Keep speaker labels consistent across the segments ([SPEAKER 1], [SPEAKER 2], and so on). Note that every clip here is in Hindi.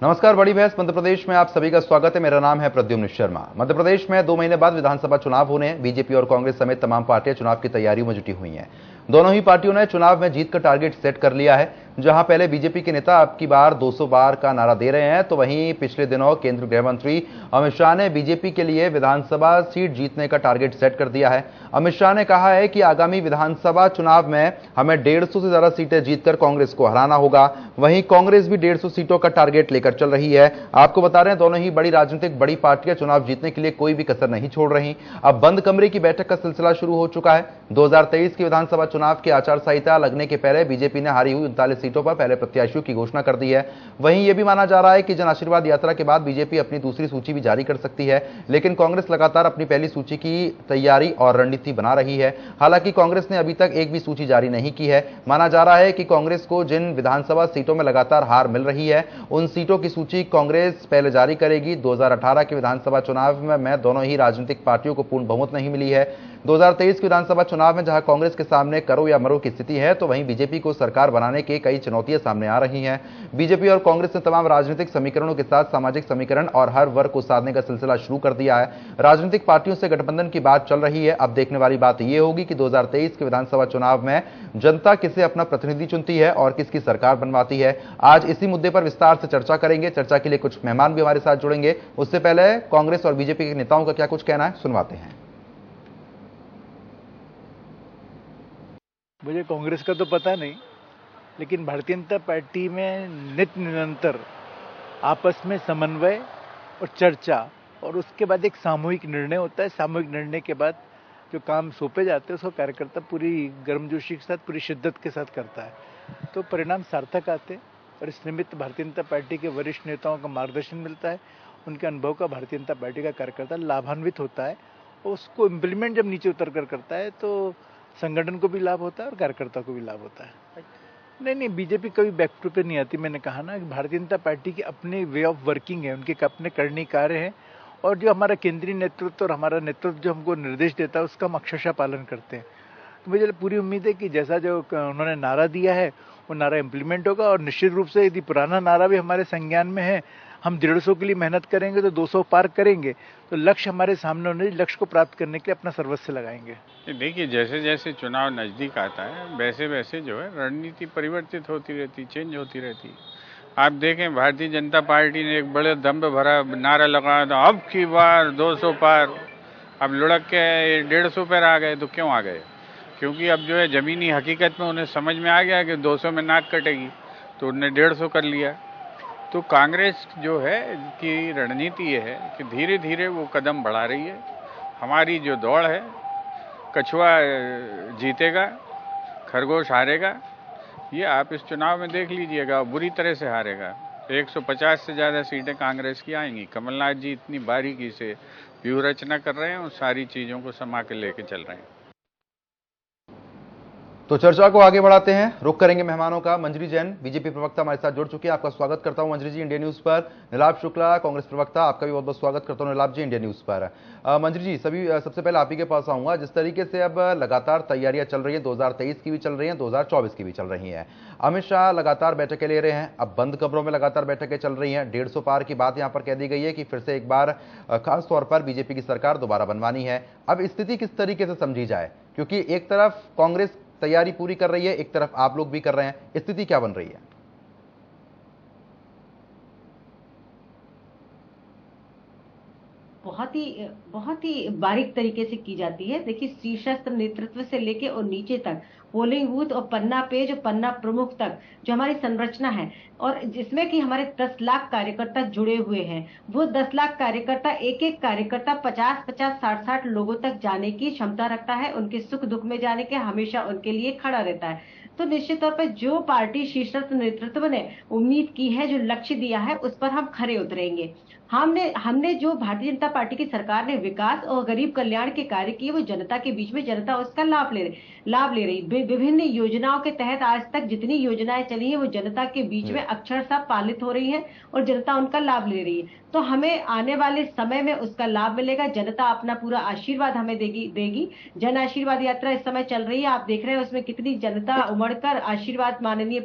[SPEAKER 1] नमस्कार। बड़ी बहस मध्य प्रदेश में आप सभी का स्वागत है। मेरा नाम है प्रद्युम्न शर्मा। मध्य प्रदेश में 2 महीने बाद विधानसभा चुनाव होने हैं। बीजेपी और कांग्रेस समेत तमाम पार्टियां चुनाव की तैयारियों में जुटी हुई हैं। दोनों ही पार्टियों ने चुनाव में जीत का टारगेट सेट कर लिया है। जहां पहले बीजेपी के नेता अब की बार 200 पार का नारा दे रहे हैं, तो वहीं पिछले दिनों केंद्रीय गृह मंत्री अमित शाह ने बीजेपी के लिए विधानसभा सीट जीतने का टारगेट सेट कर दिया है। अमित शाह ने कहा है कि आगामी विधानसभा चुनाव में हमें 150 से ज्यादा सीटें जीतकर कांग्रेस को हराना होगा। वहीं कांग्रेस भी 150 सीटों का टारगेट लेकर चल रही है। आपको बता रहे हैं, दोनों ही बड़ी पार्टियां चुनाव जीतने के लिए कोई भी कसर नहीं छोड़ रही। अब बंद कमरे की बैठक का सिलसिला शुरू हो चुका है। 2023 की विधानसभा चुनाव की आचार संहिता लगने के पहले बीजेपी ने हारी हुई 39 सीटों पर पहले प्रत्याशियों की घोषणा कर दी है। वहीं यह भी माना जा रहा है कि जन आशीर्वाद यात्रा के बाद बीजेपी अपनी दूसरी सूची भी जारी कर सकती है। लेकिन कांग्रेस लगातार अपनी पहली सूची की तैयारी और रणनीति बना रही है। हालांकि कांग्रेस ने अभी तक एक भी सूची जारी नहीं की है। माना जा रहा है कि कांग्रेस को जिन विधानसभा सीटों में लगातार हार मिल रही है, उन सीटों की सूची कांग्रेस पहले जारी करेगी। 2018 के विधानसभा चुनाव में दोनों ही राजनीतिक पार्टियों को पूर्ण बहुमत नहीं मिली है। 2023 के विधानसभा चुनाव में जहां कांग्रेस के सामने करो या मरो की स्थिति है, तो वहीं बीजेपी को सरकार बनाने के कई चुनौतियां सामने आ रही हैं। बीजेपी और कांग्रेस ने तमाम राजनीतिक समीकरणों के साथ सामाजिक समीकरण और हर वर्ग को साधने का सिलसिला शुरू कर दिया है। राजनीतिक पार्टियों से गठबंधन की बात चल रही है। अब देखने वाली बात यह होगी कि 2023 के विधानसभा चुनाव में जनता किसे अपना प्रतिनिधि चुनती है और किसकी सरकार बनवाती है। आज इसी मुद्दे पर विस्तार से चर्चा करेंगे। चर्चा के लिए कुछ मेहमान भी हमारे साथ जुड़ेंगे। उससे पहले कांग्रेस और बीजेपी के नेताओं का क्या कुछ कहना है, सुनवाते हैं।
[SPEAKER 2] मुझे कांग्रेस का तो पता नहीं, लेकिन भारतीय जनता पार्टी में नित्य निरंतर आपस में समन्वय और चर्चा और उसके बाद एक सामूहिक निर्णय होता है। सामूहिक निर्णय के बाद जो काम सौंपे जाते हैं उसको कार्यकर्ता पूरी गर्मजोशी के साथ, पूरी शिद्दत के साथ करता है, तो परिणाम सार्थक आते हैं। और इस निमित्त भारतीय जनता पार्टी के वरिष्ठ नेताओं का मार्गदर्शन मिलता है, उनके अनुभव का भारतीय जनता पार्टी का कार्यकर्ता लाभान्वित होता है और उसको इम्प्लीमेंट जब नीचे उतर कर करता है तो संगठन को भी लाभ होता है और कार्यकर्ता को भी लाभ होता है। नहीं, बीजेपी कभी बैकफुट पे नहीं आती। मैंने कहा ना कि भारतीय जनता पार्टी की अपने वे ऑफ वर्किंग है, उनके अपने करनी कार्य हैं और जो हमारा केंद्रीय नेतृत्व और हमारा नेतृत्व जो हमको निर्देश देता है उसका हम अक्षरशः पालन करते हैं। तो मुझे पूरी उम्मीद है कि जैसा जो उन्होंने नारा दिया है वो नारा इम्प्लीमेंट होगा। और निश्चित रूप से यदि पुराना नारा भी हमारे संज्ञान में है, हम 150 के लिए मेहनत करेंगे तो 200 पार करेंगे, तो लक्ष्य हमारे सामने होने, लक्ष्य को प्राप्त करने के लिए अपना सर्वस्व लगाएंगे।
[SPEAKER 3] देखिए, जैसे जैसे चुनाव नजदीक आता है वैसे वैसे जो है रणनीति परिवर्तित होती रहती, चेंज होती रहती। आप देखें, भारतीय जनता पार्टी ने एक बड़े दम्भ भरा नारा लगाया था, अब की बार 200 पार। अब लुढ़क के 150 पर आ गए। तो क्यों आ गए? क्योंकि अब जो है जमीनी हकीकत में उन्हें समझ में आ गया कि 200 में नाक कटेगी, तो उन्होंने 150 कर लिया। तो कांग्रेस जो है की रणनीति ये है कि धीरे धीरे वो कदम बढ़ा रही है। हमारी जो दौड़ है, कछुआ जीतेगा, खरगोश हारेगा, ये आप इस चुनाव में देख लीजिएगा, बुरी तरह से हारेगा। 150 से ज़्यादा सीटें कांग्रेस की आएंगी। कमलनाथ जी इतनी बारीकी से व्यूह रचना कर रहे हैं और सारी चीज़ों को समा के लेके चल रहे हैं।
[SPEAKER 1] तो चर्चा को आगे बढ़ाते हैं। रुख करेंगे मेहमानों का। मंजरी जैन, बीजेपी प्रवक्ता, हमारे साथ जुड़ चुके हैं। आपका स्वागत करता हूं मंजरी जी इंडिया न्यूज पर। नीलाभ शुक्ला, कांग्रेस प्रवक्ता, आपका भी बहुत बहुत स्वागत करता हूं नीलाभ जी इंडिया न्यूज पर। मंजरी जी, सबसे पहले आप ही के पास आऊंगा। जिस तरीके से अब लगातार तैयारियां चल रही है, 2023 की भी चल रही है, 2024 की भी चल रही है। अमित शाह लगातार बैठकें ले रहे हैं। अब बंद कमरों में लगातार बैठकें चल रही हैं। 150 पार की बात यहां पर कह दी गई है कि फिर से एक बार खासतौर पर बीजेपी की सरकार दोबारा बनवानी है। अब स्थिति किस तरीके से समझी जाए, क्योंकि एक तरफ कांग्रेस तैयारी पूरी कर रही है, एक तरफ आप लोग भी कर रहे हैं, स्थिति क्या बन रही है?
[SPEAKER 4] बहुत ही बारीक तरीके से की जाती है। देखिए, शीर्षस्थ नेतृत्व से लेके और नीचे तक, पोलिंग बूथ और पन्ना पेज और पन्ना प्रमुख तक जो हमारी संरचना है, और जिसमें कि हमारे 10 लाख कार्यकर्ता जुड़े हुए हैं, वो 10 लाख कार्यकर्ता, एक एक कार्यकर्ता 50-50, 60-60 लोगों तक जाने की क्षमता रखता है। उनके सुख दुख में जाने के, हमेशा उनके लिए खड़ा रहता है। तो निश्चित तौर पर जो पार्टी शीर्षस्थ नेतृत्व ने उम्मीद की है, जो लक्ष्य दिया है, उस पर हम खरे उतरेंगे। हमने जो भारतीय जनता पार्टी की सरकार ने विकास और गरीब कल्याण के कार्य किए, वो जनता के बीच में, जनता उसका लाभ ले रही। विभिन्न योजनाओं के तहत आज तक जितनी योजनाएं चली हैं वो जनता के बीच में अक्षरशः पालित हो रही हैं और जनता उनका लाभ ले रही है। तो हमें आने वाले समय में उसका लाभ मिलेगा। जनता अपना पूरा आशीर्वाद हमें देगी। जन आशीर्वाद यात्रा इस समय चल रही है, आप देख रहे हैं उसमें कितनी जनता उमड़कर आशीर्वाद माननीय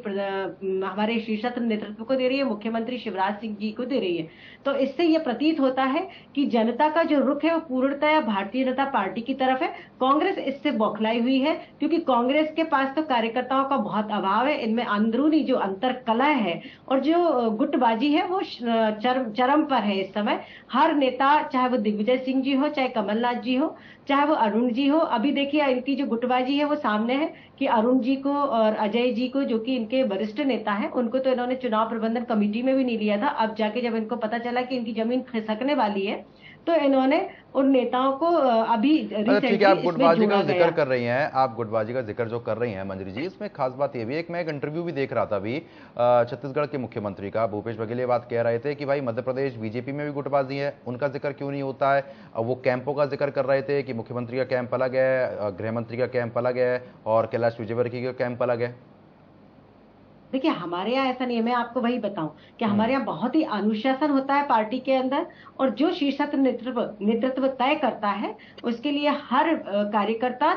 [SPEAKER 4] हमारे शीर्षस्थ नेतृत्व को दे रही है, मुख्यमंत्री शिवराज सिंह जी को दे रही है। तो इससे यह प्रतीत होता है कि जनता का जो रुख है वो पूर्णतः भारतीय जनता पार्टी की तरफ है। कांग्रेस इससे बौखलाई हुई है क्योंकि कांग्रेस के पास तो कार्यकर्ताओं का बहुत अभाव है। इनमें अंदरूनी जो अंतरकलह है और जो गुटबाजी है वो चरम पर है इस समय। हर नेता, चाहे वो दिग्विजय सिंह जी हो, चाहे कमलनाथ जी हो, चाहे वो अरुण जी हो, अभी देखिए इनकी जो गुटबाजी है वो सामने है कि अरुण जी को और अजय जी को, जो कि इनके वरिष्ठ नेता हैं, उनको तो इन्होंने चुनाव प्रबंधन कमेटी में भी नहीं लिया था। अब जाके जब इनको पता चला कि इनकी जमीन खिसकने वाली है तो इन्होंने उन नेताओं को अभी
[SPEAKER 1] ठीक है, आप गुटबाजी का जिक्र कर रही हैं, आप गुटबाजी का जिक्र जो कर रही हैं मंजरी जी, इसमें खास बात ये भी है, मैं एक इंटरव्यू भी देख रहा था अभी छत्तीसगढ़ के मुख्यमंत्री का, भूपेश बघेल ये बात कह रहे थे कि भाई मध्य प्रदेश बीजेपी में भी गुटबाजी है, उनका जिक्र क्यों नहीं होता है। वो कैंपों का जिक्र कर रहे थे कि मुख्यमंत्री का कैंप अलग है, गृह मंत्री का कैंप अलग है और कैलाश विजयवर्गीय का कैंप अलग है।
[SPEAKER 4] देखिए हमारे यहाँ ऐसा नहीं है। मैं आपको वही बताऊं कि हमारे यहाँ बहुत ही अनुशासन होता है पार्टी के अंदर और जो शीर्षस्थ नेतृत्व तय करता है उसके लिए हर कार्यकर्ता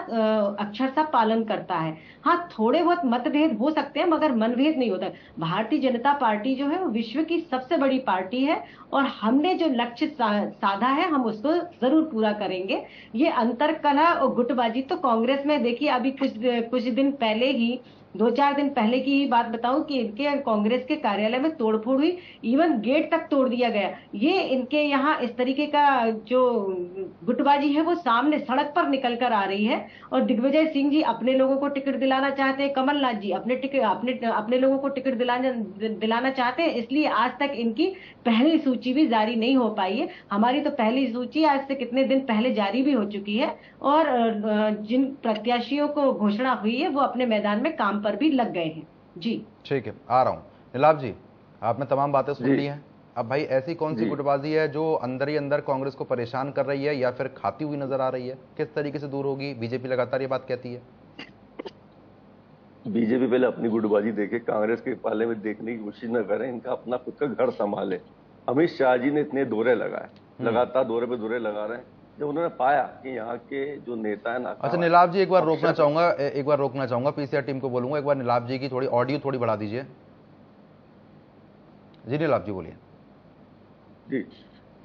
[SPEAKER 4] अक्षरशः पालन करता है। हाँ, थोड़े बहुत मतभेद हो सकते हैं मगर मनभेद नहीं होता। भारतीय जनता पार्टी जो है वो विश्व की सबसे बड़ी पार्टी है और हमने जो लक्ष्य साधा है हम उसको जरूर पूरा करेंगे। ये अंतरकलह और गुटबाजी तो कांग्रेस में देखिए, अभी कुछ दिन पहले ही, 2-4 दिन पहले की ही बात बताऊं कि इनके कांग्रेस के कार्यालय में तोड़फोड़ हुई, इवन गेट तक तोड़ दिया गया। ये इनके यहाँ इस तरीके का जो गुटबाजी है वो सामने सड़क पर निकल कर आ रही है। और दिग्विजय सिंह जी अपने लोगों को टिकट दिलाना चाहते हैं, कमलनाथ जी अपने लोगों को टिकट दिलाना चाहते हैं, इसलिए आज तक इनकी पहली सूची भी जारी नहीं हो पाई है। हमारी तो पहली सूची आज से कितने दिन पहले जारी भी हो चुकी है और जिन प्रत्याशियों को घोषणा हुई है वो अपने मैदान में काम पर भी लग गए हैं। जी
[SPEAKER 1] ठीक है, आ रहा हूं। नीलाभ जी, आपने तमाम बातें सुन ली हैं। अब भाई ऐसी कौन सी गुटबाजी है जो अंदर ही अंदर कांग्रेस को परेशान कर रही है या फिर खाती हुई नजर आ रही है? किस तरीके से दूर होगी? बीजेपी लगातार ये बात कहती है।
[SPEAKER 5] बीजेपी पहले अपनी गुटबाजी देखे, कांग्रेस के पाले में देखने की कोशिश न करें, इनका अपना खुद का घर संभाले। अमित शाह जी ने इतने दौरे लगाए, लगातार दौरे पे दौरे लगा रहे हैं, जब उन्होंने पाया कि यहाँ के जो नेता है ना।
[SPEAKER 1] अच्छा नीलाभ जी, एक बार रोकना चाहूंगा, पीसीआर टीम को बोलूंगा एक बार नीलाभ जी की थोड़ी ऑडियो थोड़ी बढ़ा दीजिए। जी नीलाभ जी बोलिए।
[SPEAKER 5] जी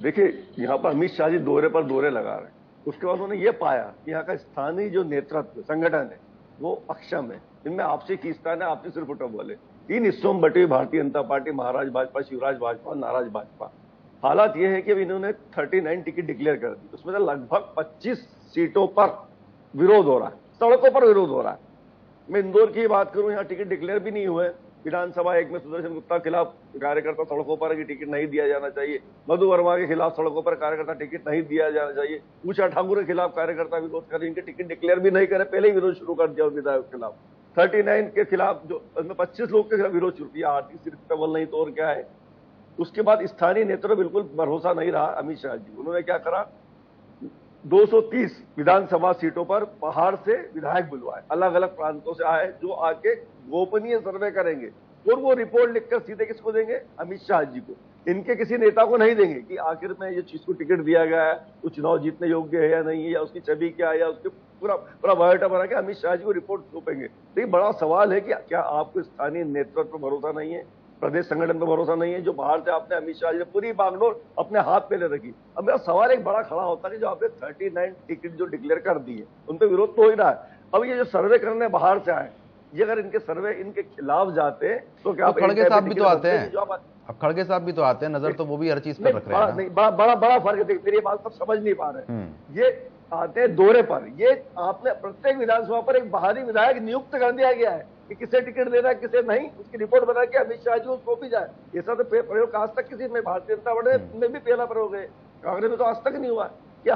[SPEAKER 5] देखिए, यहाँ पर अमित शाह जी दौरे पर दौरे लगा रहे हैं, उसके बाद उन्होंने ये पाया कि यहाँ का स्थानीय जो नेतृत्व संगठन है वो अक्षम है, इनमें आपसी खींचतान है, आपसी सिर फुटा बोले। 3 हिस्सों में बटी भारतीय जनता पार्टी, महाराज भाजपा, शिवराज भाजपा, नाराज भाजपा। हालात यह है कि अब इन्होंने 39 टिकट डिक्लेयर कर दी, उसमें से लगभग 25 सीटों पर विरोध हो रहा है, सड़कों पर विरोध हो रहा है। मैं इंदौर की बात करूं, यहाँ टिकट डिक्लेयर भी नहीं हुए। विधानसभा 1 में सुदर्शन गुप्ता के खिलाफ कार्यकर्ता सड़कों पर कि टिकट नहीं दिया जाना चाहिए, मधु वर्मा के खिलाफ सड़कों पर कार्यकर्ता टिकट नहीं दिया जाना चाहिए, उषा ठाकुर के खिलाफ कार्यकर्ता विरोध कर, इनके टिकट डिक्लेयर भी नहीं करे, पहले ही विरोध शुरू कर दिया विधायक के खिलाफ। 39 के खिलाफ जो 25 लोग के खिलाफ विरोध शुरू किया, आर्थिक सिर्फ नहीं तो और क्या है। उसके बाद स्थानीय नेतृत्व बिल्कुल भरोसा नहीं रहा अमित शाह जी, उन्होंने क्या करा, 230 विधानसभा सीटों पर पहाड़ से विधायक बुलवाए, अलग अलग प्रांतों से आए, जो आके गोपनीय सर्वे करेंगे और वो रिपोर्ट लिखकर सीधे किसको देंगे, अमित शाह जी को। इनके किसी नेता को नहीं देंगे कि आखिर में ये चीज को टिकट दिया गया है, वो चुनाव जीतने योग्य है या नहीं है, या उसकी छवि क्या है, या उसके पूरा बायोडाटा बना के अमित शाह जी को रिपोर्ट सौंपेंगे। तो ये बड़ा सवाल है कि क्या आपको स्थानीय नेतृत्व पर भरोसा नहीं है, प्रदेश संगठन पर भरोसा नहीं है, जो बाहर से आपने अमित शाह जी ने पूरी बागडोर अपने हाथ पे ले रखी। अब मेरा सवाल एक बड़ा खड़ा होता है कि जो आपने 39 टिकट जो डिक्लेयर कर दी है, उन पर विरोध तो हो ही रहा है। अब ये जो सर्वे करने बाहर से आए, ये अगर इनके सर्वे इनके खिलाफ जाते हैं तो क्या
[SPEAKER 1] खड़गे साहब भी तो आते हैं, अब खड़गे साहब भी तो आते हैं, नजर तो वो भी हर चीज पर रख रहे हैं।
[SPEAKER 5] बड़ा फर्क है, मेरी बात सब समझ नहीं पा रहे। ये आते हैं दौरे पर, ये आपने प्रत्येक विधानसभा पर एक बाहरी विधायक नियुक्त कर दिया गया है कि किसे टिकट देना है किसे नहीं, उसकी रिपोर्ट बना के अमित शाह जी को सौंपी जाए। ऐसा तो प्रयोग आज तक किसी में, भारतीय जनता पार्टी में भी पहला प्रयोग है, कांग्रेस में तो आज तक नहीं हुआ कि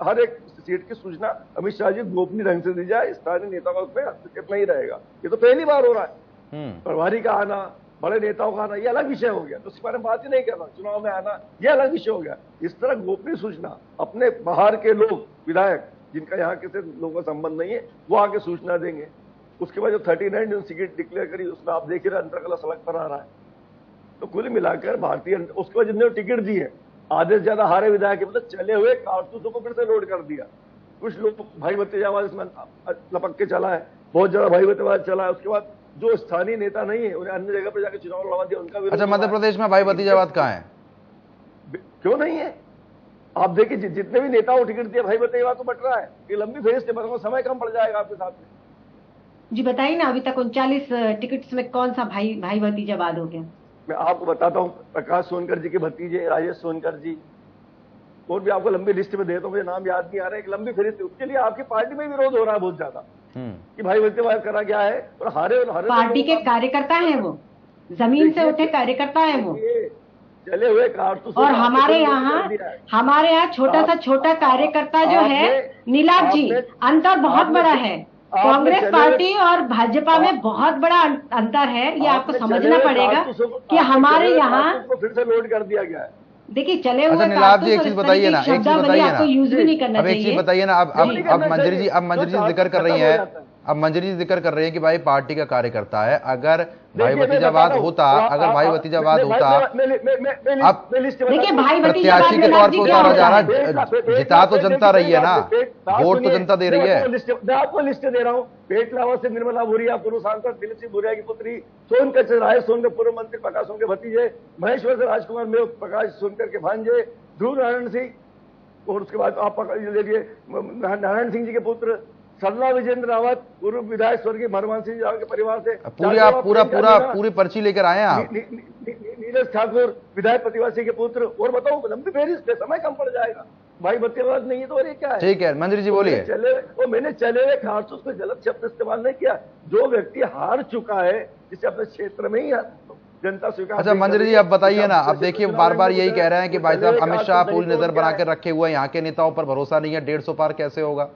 [SPEAKER 5] हर एक सीट की सूचना अमित शाह जी गोपनीय ढंग से दी जाए, स्थानीय नेताओं का उसमें हस्तक्षेप नहीं रहेगा। ये तो पहली बार हो रहा है। प्रभारी का आना, बड़े नेताओं का आना, ये अलग विषय हो गया, तो उसके बारे में बात ही नहीं कर रहा। चुनाव में आना ये अलग विषय हो गया। इस तरह गोपनीय सूचना अपने बाहर के लोग, विधायक जिनका यहाँ किसी लोगों का संबंध नहीं है, वो आके सूचना देंगे। उसके बाद जो 39 जो सीट डिक्लेयर करी, उसमें आप देख रहे अंतर कला सड़क पर आ रहा है। तो कुल मिलाकर भारतीय, उसके बाद जिन्होंने टिकट दी है, आधे से ज्यादा हारे विधायक मतलब चले हुए कारतूसों को फिर से लोड कर दिया। कुछ लोग भाई भतीजावाद इसमें लपक के चला है, बहुत ज्यादा भाई भतीजावाद चला है। उसके बाद जो स्थानीय नेता नहीं है, उन्हें अन्य जगह पर जाकर चुनाव लड़वा दिया, उनका विरोध।
[SPEAKER 1] अच्छा, मध्य प्रदेश में भाई भतीजावाद कहाँ है?
[SPEAKER 5] क्यों नहीं है? आप देखिए जितने भी नेताओं टिकट दिया, भाई भतीजावाद तो बट रहा है। ये लंबी फेज से समय कम पड़ जाएगा आपके साथ में।
[SPEAKER 4] जी बताइए ना, अभी तक 39 टिकट्स में कौन सा भाई भतीजावाद हो गया?
[SPEAKER 5] मैं आपको बताता हूँ, प्रकाश सोनकर जी के भतीजे राजेश सोनकर जी, और भी आपको लंबी लिस्ट में देता हूँ, मुझे नाम याद नहीं आ रहा है, एक लंबी फेरी। उसके लिए आपकी पार्टी में विरोध हो रहा है बहुत ज्यादा कि भाई भतीजावाद करा गया है। और हारे
[SPEAKER 4] पार्टी के कार्यकर्ता है, वो जमीन से उठे कार्यकर्ता है वो,
[SPEAKER 5] चले हुए कारतूस।
[SPEAKER 4] और हमारे यहाँ छोटा कार्यकर्ता जो है नीलाभ जी, अंतर बहुत बड़ा है। कांग्रेस पार्टी और भाजपा में बहुत बड़ा अंतर है, ये आपको समझना पड़ेगा कि हमारे यहाँ
[SPEAKER 5] फिर से लोड कर दिया गया है।
[SPEAKER 4] देखिए चले हुए।
[SPEAKER 1] नीलाभ जी, एक चीज बताइए ना, एक चीज बताइए ना,
[SPEAKER 4] यूज भी नहीं करना चाहिए।
[SPEAKER 1] अब एक चीज बताइए ना, अब मंजरी जी जिक्र कर रही है, अब मंजरी जी जिक्र कर रही है कि भाई पार्टी का कार्यकर्ता है। अगर भाई भतीजावाद होता, अब
[SPEAKER 4] देखिए भाई
[SPEAKER 1] प्रत्याशी के तौर पर उतारा जा रहा, जिता तो जनता रही है ना, वोट तो जनता दे रही है।
[SPEAKER 5] मैं आपको लिस्ट दे रहा हूँ। पेटलावा से निर्मला भूरिया, पूर्व सांसद दिलीप सिंह भूरिया की पुत्री, सोनकर से राजेश सोनकर पूर्व मंत्री प्रकाश सोनकर के भतीजे, महेश्वर से राजकुमार मेव प्रकाश सोनकर के भांजे, ध्रुव नारायण सिंह, और उसके बाद आप देखिए नारायण सिंह जी के पुत्र सरला विजेंद्र रावत, पूर्व विधायक स्वर्गीय भरवान सिंह के परिवार से
[SPEAKER 1] पूरी पर्ची लेकर आए हैं आप।
[SPEAKER 5] नीरज ठाकुर विधायक प्रतिभा सिंह के पुत्र, और बताओ लंबी फेरिस्त पे समय कम पड़ जाएगा। भाई भतीजावाद नहीं है तो और ये क्या है?
[SPEAKER 1] ठीक है मंजरी जी बोलिए।
[SPEAKER 5] मैंने चले हुए कारतूस को गलत शब्द इस्तेमाल नहीं किया। जो व्यक्ति हार चुका है, जिसे अपने क्षेत्र में ही जनता स्वीकार।
[SPEAKER 1] अच्छा मंजरी जी, अब बताइए ना, अब देखिए बार बार यही कह रहे हैं कि भाई साहब अमित शाह पूरी नजर बना के रखे हुए, यहाँ के नेताओं पर भरोसा नहीं है, 150 पार कैसे होगा?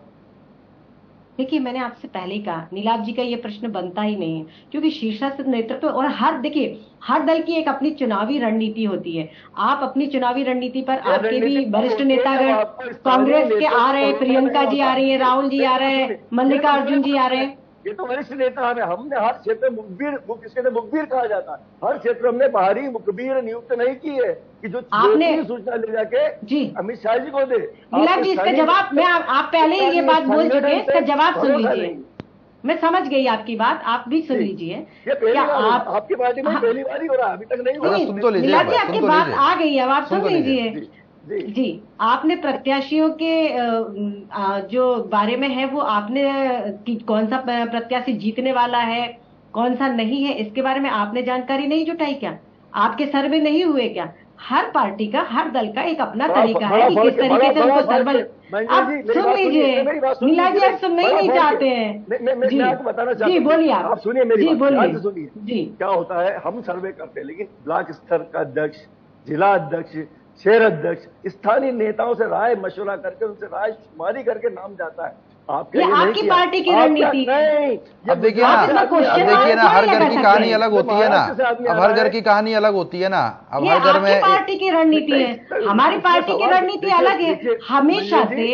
[SPEAKER 4] देखिए मैंने आपसे पहले ही कहा, नीलाभ जी का ये प्रश्न बनता ही नहीं है, क्योंकि शीर्षस्थ नेतृत्व और हर दल की एक अपनी चुनावी रणनीति होती है। आप अपनी चुनावी रणनीति पर, आपके भी वरिष्ठ नेतागण कांग्रेस के आ रहे हैं, प्रियंका जी आ रही है, राहुल जी आ रहे हैं, मल्लिकार्जुन जी आ रहे हैं,
[SPEAKER 5] ये तो वरिष्ठ नेता है। हमने हर क्षेत्र में मुखबिर कहा जाता है, हर क्षेत्र हमने बाहरी मुखबिर नियुक्त नहीं की है कि जो आपने सूचना ले जाके जी अमित शाह जी को दे।
[SPEAKER 4] नीलाभ जी इसका जवाब आप पहले ही ये बात बोल चुके हैं, इसका जवाब सुन लीजिए। मैं समझ गई आपकी बात, आप भी सुन लीजिए।
[SPEAKER 5] क्या आपकी पार्टी में पहली बार ही हो रहा है, अभी तक नहीं हुआ?
[SPEAKER 4] नीलाभ जी आपकी बात आ गई है, अब आप सुन लीजिए। जी आपने प्रत्याशियों के जो बारे में है, वो आपने कौन सा प्रत्याशी जीतने वाला है, कौन सा नहीं है, इसके बारे में आपने जानकारी नहीं जुटाई क्या? आपके सर्वे नहीं हुए क्या? हर पार्टी का, हर दल का एक अपना तरीका है कि किस तरीके से उनको सर्वे। आप सुन लीजिए नीलाभ जी, आप सुनना ही नहीं चाहते हैं।
[SPEAKER 5] मैं आपको बताना चाहता हूँ,
[SPEAKER 4] जी बोलिए, आप
[SPEAKER 5] सुनिए मेरी बात,
[SPEAKER 4] सुनिए जी।
[SPEAKER 5] क्या होता है, हम सर्वे करते हैं, लेकिन ब्लॉक स्तर का अध्यक्ष, जिला अध्यक्ष, शहर अध्यक्ष, स्थानीय नेताओं से राय मशवरा करके, उनसे राय शुमारी करके नाम जाता है।
[SPEAKER 4] आपकी पार्टी की रणनीति
[SPEAKER 5] नहीं।
[SPEAKER 1] अब देखिए ना, हर घर की कहानी अलग होती है ना, अब हर घर की कहानी अलग होती है ना। अब हर घर में
[SPEAKER 4] पार्टी की रणनीति है, हमारी पार्टी की रणनीति अलग है हमेशा से।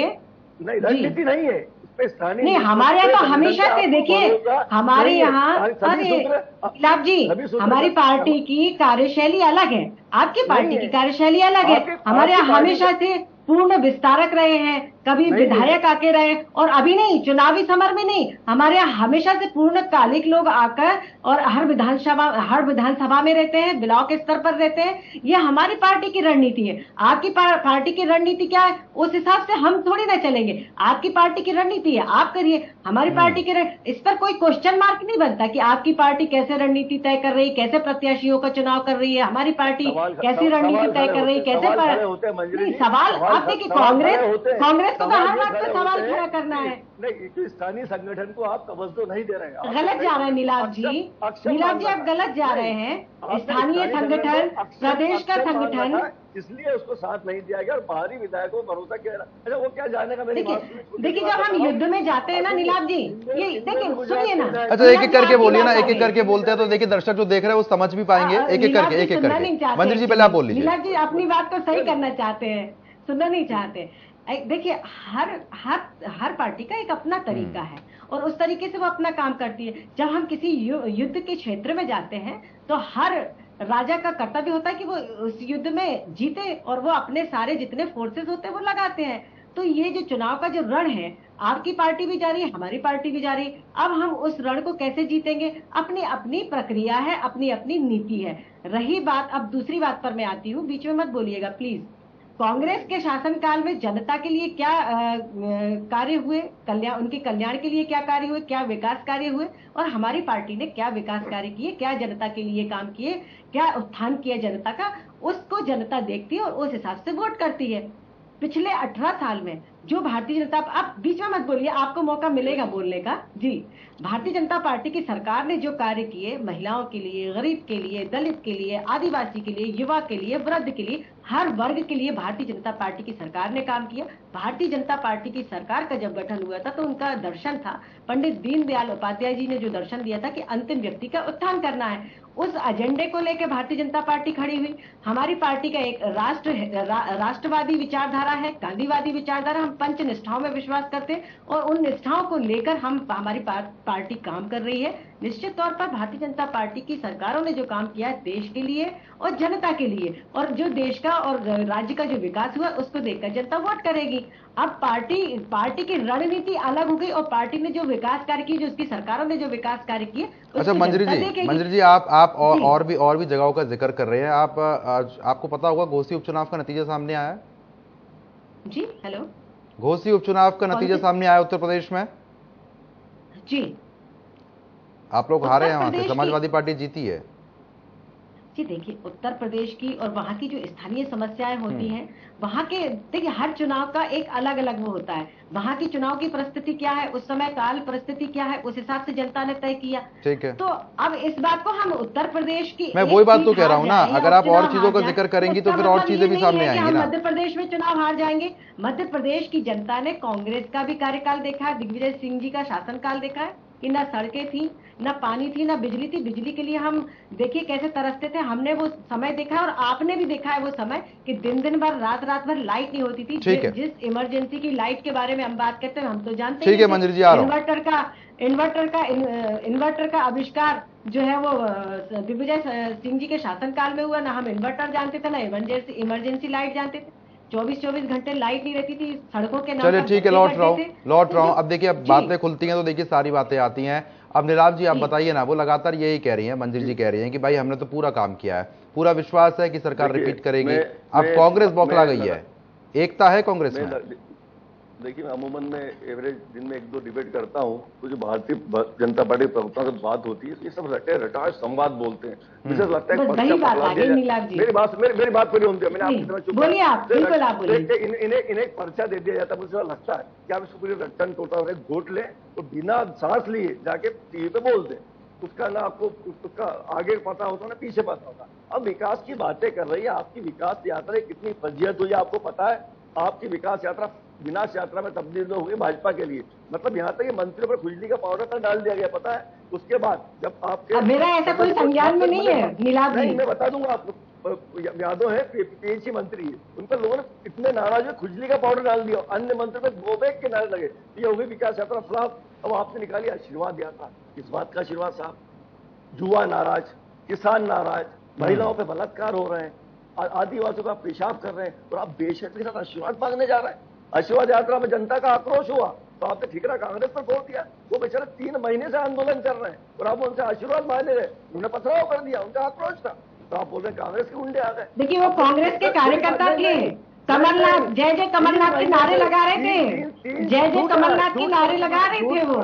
[SPEAKER 5] नहीं, रणनीति नहीं है
[SPEAKER 4] नहीं, हमारे यहाँ तो हमेशा से, देखिए हमारे यहाँ, अरे नीलाभ जी, हमारी पार्टी की कार्यशैली अलग है, आपकी पार्टी की कार्यशैली अलग है। हमारे यहाँ हमेशा से पूर्ण विस्तारक रहे हैं, कभी विधायक आके रहे, और अभी नहीं, चुनावी समर में नहीं, हमारे यहाँ हमेशा से पूर्णकालिक लोग आकर और हर विधानसभा में रहते हैं, ब्लॉक स्तर पर रहते हैं। ये हमारी पार्टी की रणनीति है। आपकी पार्टी की रणनीति क्या है, उस हिसाब से हम थोड़ी ना चलेंगे। आपकी पार्टी की रणनीति है, आप करिए। हमारी पार्टी की इस पर कोई क्वेश्चन मार्क नहीं बनता कि आपकी पार्टी कैसे रणनीति तय कर रही है, कैसे प्रत्याशियों का चुनाव कर रही है, हमारी पार्टी कैसी रणनीति तय कर रही है, कैसे सवाल। आप देखिए कांग्रेस को तो हर बात पे सवाल खड़ा करना है।
[SPEAKER 5] नहीं, स्थानीय संगठन को आप तवज्जो नहीं दे रहे हैं,
[SPEAKER 4] गलत जा रहे हैं नीलाभ जी। नीलाभ जी आप गलत जा रहे हैं। स्थानीय संगठन, प्रदेश का संगठन,
[SPEAKER 5] इसलिए उसको साथ नहीं दिया गया और बाहरी विधायकों को भरोसा किया। अच्छा वो क्या जानेगा?
[SPEAKER 4] देखिए जब हम युद्ध में जाते हैं ना नीलाभ जी, ये देखिए सुनिए ना।
[SPEAKER 1] अच्छा एक एक करके बोलिए ना, एक एक करके बोलते हैं तो देखिए दर्शक जो देख रहे हैं वो समझ भी पाएंगे। एक एक करके मंदिर जी पहले आप बोल लीजिए।
[SPEAKER 4] नीलाभ जी अपनी बात को सही करना चाहते हैं, सुनना नहीं चाहते। देखिए हर पार्टी का एक अपना तरीका है और उस तरीके से वो अपना काम करती है। जब हम किसी युद्ध के क्षेत्र में जाते हैं तो हर राजा का कर्तव्य होता है कि वो उस युद्ध में जीते और वो अपने सारे जितने फोर्सेस होते हैं वो लगाते हैं। तो ये जो चुनाव का जो रण है, आपकी पार्टी भी जा रही है, हमारी पार्टी भी जा रही है। अब हम उस रण को कैसे जीतेंगे? अपनी अपनी प्रक्रिया है, अपनी अपनी नीति है। रही बात, अब दूसरी बात पर मैं आती हूँ, बीच में मत बोलिएगा प्लीज। कांग्रेस के शासनकाल में जनता के लिए क्या कार्य हुए, उनके कल्याण के लिए क्या कार्य हुए, क्या विकास कार्य हुए, और हमारी पार्टी ने क्या विकास कार्य किए, क्या जनता के लिए काम किए, क्या उत्थान किया जनता का, उसको जनता देखती है और उस हिसाब से वोट करती है। पिछले 18 साल में जो भारतीय जनता, आप बीच में मत बोलिए, आपको मौका मिलेगा बोलने का जी। भारतीय जनता पार्टी की सरकार ने जो कार्य किए, महिलाओं के लिए, गरीब के लिए, दलित के लिए, आदिवासी के लिए, युवा के लिए, वृद्ध के लिए, हर वर्ग के लिए भारतीय जनता पार्टी की सरकार ने काम किया। भारतीय जनता पार्टी की सरकार का जब गठन हुआ था तो उनका दर्शन था, पंडित दीनदयाल उपाध्याय जी ने जो दर्शन दिया था कि अंतिम व्यक्ति का उत्थान करना है, उस एजेंडे को लेकर भारतीय जनता पार्टी खड़ी हुई। हमारी पार्टी का एक राष्ट्रवादी विचारधारा है, गांधीवादी विचारधारा। हम पंच निष्ठाओं में विश्वास करते हैं और उन निष्ठाओं को लेकर हमारी पार्टी काम कर रही है। निश्चित तौर पर भारतीय जनता पार्टी की सरकारों ने जो काम किया है देश के लिए और जनता के लिए, और जो देश का और राज्य का जो विकास हुआ उसको देखकर जनता वोट करेगी। अब पार्टी की रणनीति अलग हो गई और पार्टी ने जो विकास कार्य किए, जो उसकी सरकारों ने जो विकास कार्य किए।
[SPEAKER 1] अच्छा मंजरी जी आप और भी जगहों का जिक्र कर रहे हैं। आपको पता होगा घोसी उपचुनाव का नतीजा सामने आया है
[SPEAKER 4] जी। हेलो,
[SPEAKER 1] घोसी उपचुनाव का नतीजा सामने आया उत्तर प्रदेश में
[SPEAKER 4] जी।
[SPEAKER 1] आप लोग हारे हैं, वहां से समाजवादी पार्टी जीती है
[SPEAKER 4] जी। देखिए उत्तर प्रदेश की और वहाँ की जो स्थानीय समस्याएं होती हैं, वहाँ के देखिए हर चुनाव का एक अलग अलग वो होता है। वहाँ की चुनाव की परिस्थिति क्या है, उस समय काल परिस्थिति क्या है, उस हिसाब से जनता ने तय किया।
[SPEAKER 1] ठीक है।
[SPEAKER 4] तो अब इस बात को हम उत्तर प्रदेश की,
[SPEAKER 1] मैं वही बात तो कह रहा हूँ ना, अगर आप और चीजों का जिक्र करेंगी तो फिर और चीजें भी सामने आएंगी ना।
[SPEAKER 4] मध्य प्रदेश में चुनाव हार जाएंगे। मध्य प्रदेश की जनता ने कांग्रेस का भी कार्यकाल देखा है, दिग्विजय सिंह जी का शासनकाल देखा है कि ना सड़कें थी, ना पानी थी, ना बिजली थी। बिजली के लिए हम देखिए कैसे तरसते थे, हमने वो समय देखा है और आपने भी देखा है वो समय कि दिन भर रात भर लाइट नहीं होती थी। जिस इमरजेंसी की लाइट के बारे में हम बात करते हैं हम तो जानते हैं।
[SPEAKER 1] ठीक है मंजरी जी, आ रहा हूं।
[SPEAKER 4] इन्वर्टर का आविष्कार जो है वो दिग्विजय सिंह जी के शासनकाल में हुआ। ना हम इन्वर्टर जानते थे, ना इमरजेंसी लाइट जानते थे। 24 घंटे लाइट नहीं रहती थी, सड़कों के नाम।
[SPEAKER 1] चलिए ठीक है, लौट रहा हूँ। अब देखिए अब बातें खुलती हैं तो देखिए सारी बातें आती हैं। अब नीलाभ जी आप बताइए ना, वो लगातार यही कह रही हैं, मंजिल जी कह रही हैं कि भाई हमने तो पूरा काम किया है, पूरा विश्वास है कि सरकार रिपीट करेगी। अब कांग्रेस बौखला गई है, एकता है कांग्रेस में।
[SPEAKER 5] देखिए मैं अमूमन में एवरेज दिन में 1-2 डिबेट करता हूँ, तो जो भारतीय जनता पार्टी प्रवक्ता से बात होती है ये सब रटाए संवाद बोलते हैं। मुझे लगता है मेरी बात पूरी होती है। मैंने इन्हें एक पर्चा दे दिया जाता है, मुझे लगता है कि आप इसको पूरी रट्टन टोटा घोट ले तो बिना सांस लिए जाके टीवी पे बोल दे, उसका ना आपको उसका आगे पता होता ना पीछे पता होता। अब विकास की बातें कर रही है, आपकी विकास यात्रा कितनी फजीहत हुई आपको पता है? आपकी विकास यात्रा विनाश यात्रा में तब्दील हुई भाजपा के लिए। मतलब यहाँ तक मंत्रियों पर खुजली का पाउडर तक डाल दिया गया, पता है? उसके बाद जब आपके
[SPEAKER 4] मेरा ऐसा कोई संज्ञान में नहीं है नीलाभ जी,
[SPEAKER 5] मैं बता दूंगा आपको, यादव है पीएचई मंत्री है, उन पर लोगों ने इतने नाराज हुए खुजली का पाउडर डाल दिया, अन्य मंत्री पे गोबेक के नारे लगे, ये हो गई विकास यात्रा फ्लॉप। अब आपसे निकाली आशीर्वाद यात्रा, किस बात का आशीर्वाद साहब? युवा नाराज, किसान नाराज, महिलाओं पे बलात्कार हो रहे हैं, आदिवासियों का पेशाब कर रहे हैं और आप बेशर्मी के साथ आशीर्वाद मांगने जा रहे हैं। आशीर्वाद यात्रा में जनता का आक्रोश हुआ तो आपने ठिकरा कांग्रेस पर फोड़ दिया। वो बेचारे 3 महीने से आंदोलन कर रहे हैं और आप उनसे आशीर्वाद मांगने गए, उन्होंने पथराव कर दिया, उनका आक्रोश था, तो आप बोल रहे कांग्रेस के गुंडे आ गए।
[SPEAKER 4] देखिए वो कांग्रेस के कार्यकर्ता थे, कमलनाथ जय कमलनाथ के नारे लगा रहे थे, जय कमलनाथ के नारे लगा रहे थे वो।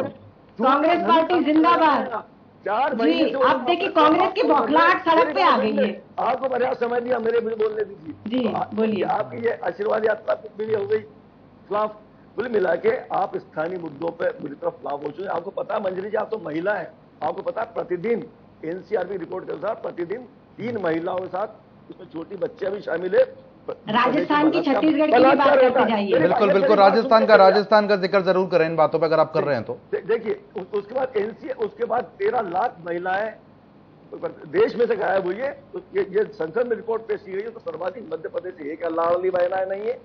[SPEAKER 4] कांग्रेस पार्टी जिंदाबाद।
[SPEAKER 5] 4 महीने से
[SPEAKER 4] अब देखिए कांग्रेस की बौखलाहट सड़क पे आ गई है।
[SPEAKER 5] आपको पर्याप्त समय दिया, मेरे मुझे बोलने दीजिए
[SPEAKER 4] जी, बोलिए।
[SPEAKER 5] आपकी ये आशीर्वाद यात्रा भी हो गई फ्लॉप। कुल मिला के आप स्थानीय मुद्दों पे बुरी तरह फ्लॉप हो चुके। आपको पता है मंजरी जी, आप तो महिला है, आपको पता है प्रतिदिन एनसीआरबी रिपोर्ट के अनुसार प्रतिदिन 3 महिलाओं के साथ, उसमें छोटी बच्चियां भी शामिल है।
[SPEAKER 4] राजस्थान की, छत्तीसगढ़ की भी बात करते जाइए।
[SPEAKER 1] बिल्कुल राजस्थान का जिक्र जरूर करें इन बातों पर अगर आप कर रहे हैं तो।
[SPEAKER 5] देखिए उसके बाद उसके बाद 13 लाख महिलाएं देश में से गायब हुई है। ये संसद में रिपोर्ट पेश की गई है तो सर्वाधिक मध्य प्रदेश से एक लाडली महिलाएं नहीं है।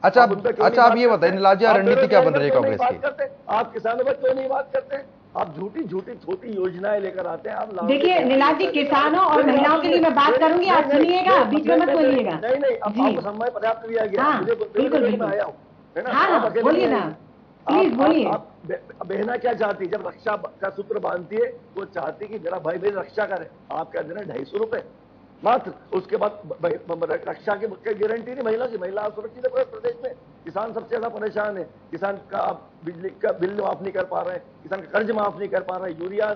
[SPEAKER 1] अच्छा आप ये बताइए नीलाल जी, रणनीति क्या बन रही है कांग्रेस की?
[SPEAKER 5] आप किसानों पर क्यों नहीं बात करते? आप झूठी झूठी छोटी योजनाएं लेकर आते हैं। आप
[SPEAKER 4] देखिए नीलाल जी, किसानों और महिलाओं के लिए मैं बात करूंगी, आप सुनिएगा, बीच में मत बोलिएगा।
[SPEAKER 5] नहीं, अब समय पर्याप्त दिया गया, मुझे बिल्कुल आया हूँ, है ना?
[SPEAKER 4] हाँ, बोलिए ना, प्लीज बोलिए।
[SPEAKER 5] बहना क्या चाहती, जब रक्षा का सूत्र बांधती है वो चाहती कि मेरा भाई मेरी रक्षा करे। आप क्या दे रहे हैं? 250 रुपए मात्र। उसके बाद रक्षा की गारंटी नहीं महिला की। महिला सुरक्षित है प्रदेश में। किसान सबसे ज्यादा परेशान है। किसान का बिजली का बिल माफ नहीं कर पा रहे हैं, किसान का कर्ज माफ नहीं कर पा रहा है, यूरिया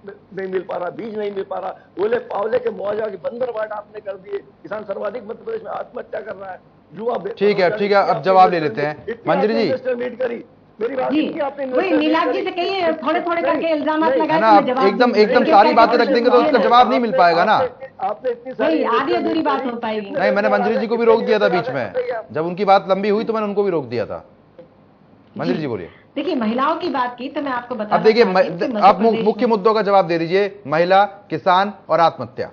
[SPEAKER 5] नहीं मिल पा रहा, बीज नहीं मिल पा रहा, ओले पावले के मुआवजा के बंदरबाट आपने कर दिए। किसान सर्वाधिक मध्य प्रदेश में आत्महत्या कर रहा है। युवा
[SPEAKER 1] ठीक है, अब जवाब ले लेते हैं मंजरी जी।
[SPEAKER 5] मीट करी मेरी बात आपने
[SPEAKER 4] वही नीलाल जी से कहिए, थोड़े थोड़े करके इल्जाम लगाए,
[SPEAKER 1] एकदम सारी बातें रख देंगे तो उसका जवाब नहीं मिल पाएगा ना।
[SPEAKER 5] आपने इतनी सारी
[SPEAKER 4] आधी अधूरी बात हो पाएगी।
[SPEAKER 1] नहीं, मैंने मंजरी जी को भी रोक दिया था बीच में, जब उनकी बात लंबी हुई तो मैंने उनको भी रोक दिया था। मंजरी जी बोलिए।
[SPEAKER 4] देखिए महिलाओं की बात की तो मैं आपको बता,
[SPEAKER 1] अब देखिए आप मुख्य मुद्दों का जवाब दे दीजिए, महिला, किसान और आत्महत्या।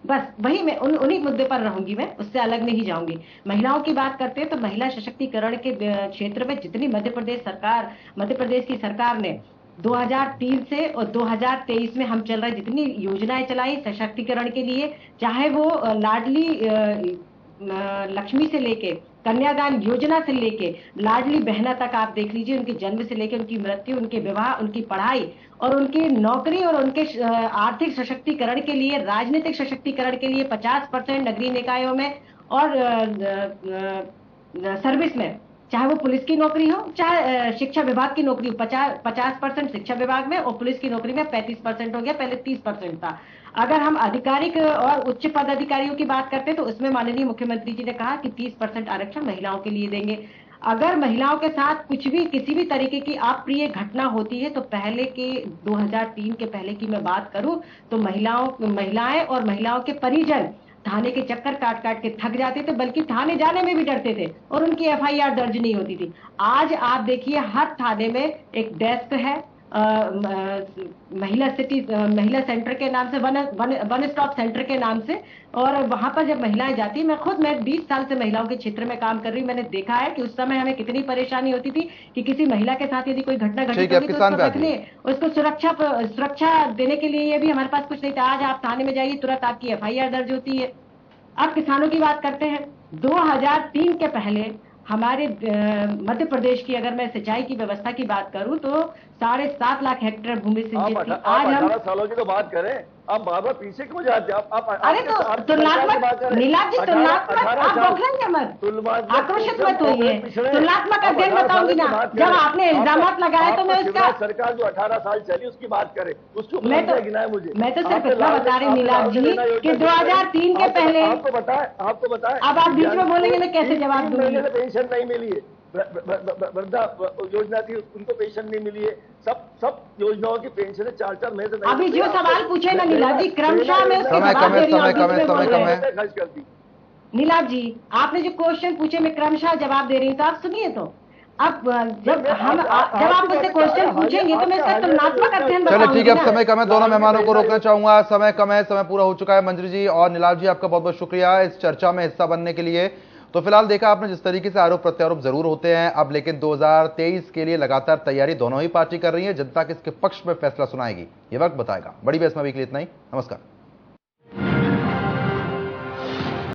[SPEAKER 4] बस वही मैं उन्हीं मुद्दे पर रहूंगी, मैं उससे अलग नहीं जाऊंगी। महिलाओं की बात करते हैं तो महिला सशक्तिकरण के क्षेत्र में जितनी मध्य प्रदेश की सरकार ने 2003 से और 2023 में हम चल रहे जितनी योजनाएं चलाई सशक्तिकरण के लिए, चाहे वो लाडली लक्ष्मी से लेके कन्यादान योजना से लेके लाडली बहना तक आप देख लीजिए, उनके जन्म से लेके उनकी मृत्यु, उनके विवाह, उनकी पढ़ाई और उनकी नौकरी और उनके आर्थिक सशक्तिकरण के लिए, राजनीतिक सशक्तिकरण के लिए 50% नगरीय निकायों में और सर्विस में, चाहे वो पुलिस की नौकरी हो चाहे शिक्षा विभाग की नौकरी हो, 50% शिक्षा विभाग में और पुलिस की नौकरी में 35% हो गया, पहले 30% था। अगर हम आधिकारिक और उच्च पदाधिकारियों की बात करते हैं तो उसमें माननीय मुख्यमंत्री जी ने कहा कि 30% आरक्षण महिलाओं के लिए देंगे। अगर महिलाओं के साथ कुछ भी किसी भी तरीके की अप्रिय घटना होती है तो पहले के 2003 के पहले की मैं बात करूं तो महिलाएं और महिलाओं के परिजन थाने के चक्कर काट काट के थक जाते थे, बल्कि थाने जाने में भी डरते थे और उनकी एफआईआर दर्ज नहीं होती थी। आज आप देखिए हर थाने में एक डेस्क है, महिला सेंटर के नाम से, वन स्टॉप सेंटर के नाम से, और वहां पर जब महिलाएं जाती, मैं 20 साल से महिलाओं के क्षेत्र में काम कर रही हूं, मैंने देखा है कि उस समय हमें कितनी परेशानी होती थी कि किसी महिला के साथ यदि कोई घटना घटित होगी तो उसको सुरक्षा देने के लिए भी हमारे पास कुछ नहीं था। आज आप थाने में जाइए, तुरंत आपकी एफआईआर दर्ज होती है। अब किसानों की बात करते हैं, 2003 के पहले हमारे मध्य प्रदेश की अगर मैं सिंचाई की व्यवस्था की बात करूं तो 7.5 लाख हेक्टेयर भूमि सिंचित थी। आज हम
[SPEAKER 5] 18 सालों की तो बात करें, आप बार-बार पीछे क्यों जाते हैं?
[SPEAKER 4] अरे तो तुलनात्मक नीलाल जी, तुलनात्मक आप बौखलाइए मत, आक्रोशित मत होइए। तुलनात्मक अध्ययन बताऊंगी ना, जब आपने इल्जाम लगाए तो मैं उसका
[SPEAKER 5] सरकार जो 18 साल चली उसकी बात करें, उसको
[SPEAKER 4] मैं तो सिर्फ इतना बता रही हूँ नीलाल जी कि 2003 के पहले
[SPEAKER 5] आपको बताए। अब
[SPEAKER 4] आप बीच में बोलेंगे मैं कैसे जवाब दूंगी?
[SPEAKER 5] पेंशन नहीं मिली है, वृद्धा योजना थी उनको पेंशन नहीं मिली है, सब योजनाओं की पेंशन 4-4 महीने से।
[SPEAKER 4] अभी जो सवाल पूछे ना नीलाल जी, क्रमशः में उसके जवाब दे रही हूँ।
[SPEAKER 5] खर्च कर दी
[SPEAKER 4] नीलाल जी, आपने जो क्वेश्चन पूछे मैं क्रमशः जवाब दे रही हूँ, तो आप सुनिए। तो अब जब आप मुझसे क्वेश्चन पूछेंगे तो मैं इसका तुलनात्मक अध्ययन बताऊंगी।
[SPEAKER 1] चलो ठीक है, अब समय कम है, दोनों मेहमानों को रोकना चाहूंगा, समय कम है, समय पूरा हो चुका है। मंजरी जी और नीलाल जी आपका बहुत बहुत शुक्रिया इस चर्चा में हिस्सा बनने के लिए। तो फिलहाल देखा आपने जिस तरीके से आरोप प्रत्यारोप जरूर होते हैं, अब लेकिन 2023 के लिए लगातार तैयारी दोनों ही पार्टी कर रही है। जनता किसके पक्ष में फैसला सुनाएगी ये वक्त बताएगा। बड़ी बहस में अभी के लिए इतना ही, नमस्कार।